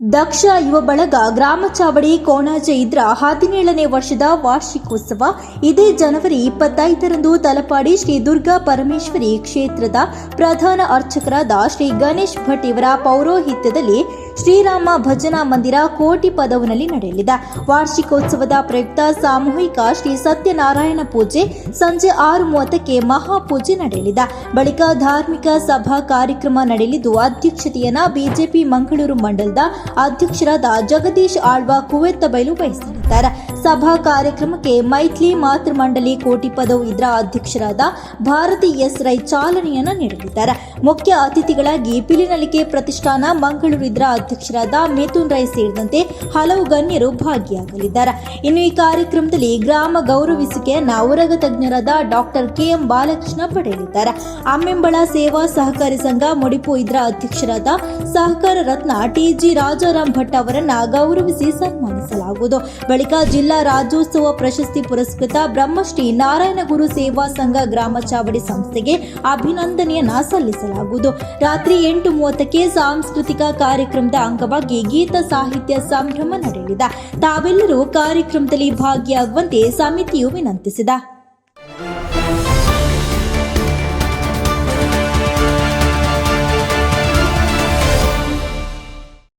ದಕ್ಷ ಯುವ ಬಳಗ ಗ್ರಾಮ ಚಾವಡಿ ಕೋಣಾಜೆ ಇದ್ರ 17ನೇ ವರ್ಷದ ವಾರ್ಷಿಕೋತ್ಸವ ಇದೇ ಜನವರಿ 25ರಂದು ತಲಪಾಡಿ ಶ್ರೀ ದುರ್ಗಾ ಪರಮೇಶ್ವರಿ ಕ್ಷೇತ್ರದ ಪ್ರಧಾನ ಅರ್ಚಕರಾದ ಶ್ರೀ ಗಣೇಶ್ ಭಟ್ ಇವರ ಪೌರೋಹಿತ್ಯದಲ್ಲಿ ಶ್ರೀರಾಮ ಭಜನಾ ಮಂದಿರ ಕೋಟಿ ಪದವಿನಲ್ಲಿ ನಡೆಯಲಿದೆ. ವಾರ್ಷಿಕೋತ್ಸವದ ಪ್ರಯುಕ್ತ ಸಾಮೂಹಿಕ ಶ್ರೀ ಸತ್ಯನಾರಾಯಣ ಪೂಜೆ ಸಂಜೆ 6:30ಕ್ಕೆ ಮಹಾಪೂಜೆ ನಡೆಯಲಿದೆ. ಬಳಿಕ ಧಾರ್ಮಿಕ ಸಭಾ ಕಾರ್ಯಕ್ರಮ ನಡೆಯಲಿದ್ದು ಅಧ್ಯಕ್ಷತೆಯನ್ನ ಬಿಜೆಪಿ ಮಂಗಳೂರು ಮಂಡಲದ ಅಧ್ಯಕ್ಷರಾದ ಜಗದೀಶ್ ಆಳ್ವ ಕುವೆತ್ತಬೈಲು ವಹಿಸಲಿದ್ದಾರೆ. ಸಭಾ ಕಾರ್ಯಕ್ರಮಕ್ಕೆ ಮೈತ್ರಿ ಮಾತೃ ಮಂಡಳಿ ಕೋಟಿ ಪದವು ಇದರ ಅಧ್ಯಕ್ಷರಾದ ಭಾರತಿ ಎಸ್ ರೈ ಚಾಲನೆಯನ್ನು ನೀಡಲಿದ್ದಾರೆ. ಮುಖ್ಯ ಅತಿಥಿಗಳಾಗಿ ಪಿಲಿನಲಿಕೆ ಪ್ರತಿಷ್ಠಾನ ಮಂಗಳೂರು ಇದರ ಅಧ್ಯಕ್ಷರಾದ ಮಿಥುನ್ ರೈ ಸೇರಿದಂತೆ ಹಲವು ಗಣ್ಯರು ಭಾಗಿಯಾಗಲಿದ್ದಾರೆ. ಇನ್ನು ಈ ಕಾರ್ಯಕ್ರಮದಲ್ಲಿ ಗ್ರಾಮ ಗೌರವಿಸುವಿಕೆಯನ್ನ ಉರಗ ತಜ್ಞರಾದ ಡಾಕ್ಟರ್ ಕೆಎಂ ಬಾಲಕೃಷ್ಣ ಪಡೆಯಲಿದ್ದಾರೆ. ಅಮ್ಮೆಂಬಳ ಸೇವಾ ಸಹಕಾರಿ ಸಂಘ ಮುಡಿಪು ಇದರ ಅಧ್ಯಕ್ಷರಾದ ಸಹಕಾರ ರತ್ನ ಟಿಜಿ ರಾಜಾರಾಮ್ ಭಟ್ ಅವರನ್ನ ಗೌರವಿಸಿ ಸನ್ಮಾನಿಸಲಾಗುವುದು. ಬಳಿಕ ಜಿಲ್ಲಾ ರಾಜ್ಯೋತ್ಸವ ಪ್ರಶಸ್ತಿ ಪುರಸ್ಕೃತ ಬ್ರಹ್ಮಶ್ರೀ ನಾರಾಯಣಗುರು ಸೇವಾ ಸಂಘ ಗ್ರಾಮ ಚಾವಡಿ ಸಂಸ್ಥೆಗೆ ಅಭಿನಂದನೆಯನ್ನ ಸಲ್ಲಿಸಲಾಗುವುದು. ರಾತ್ರಿ 8:30ಕ್ಕೆ ಸಾಂಸ್ಕೃತಿಕ ಕಾರ್ಯಕ್ರಮದ ಅಂಗವಾಗಿ ಗೀತ ಸಾಹಿತ್ಯ ಸಂಭ್ರಮ ನಡೆಯಲಿದೆ. ತಾವೆಲ್ಲರೂ ಕಾರ್ಯಕ್ರಮದಲ್ಲಿ ಭಾಗಿಯಾಗುವಂತೆ ಸಮಿತಿಯು ವಿನಂತಿಸಿದೆ.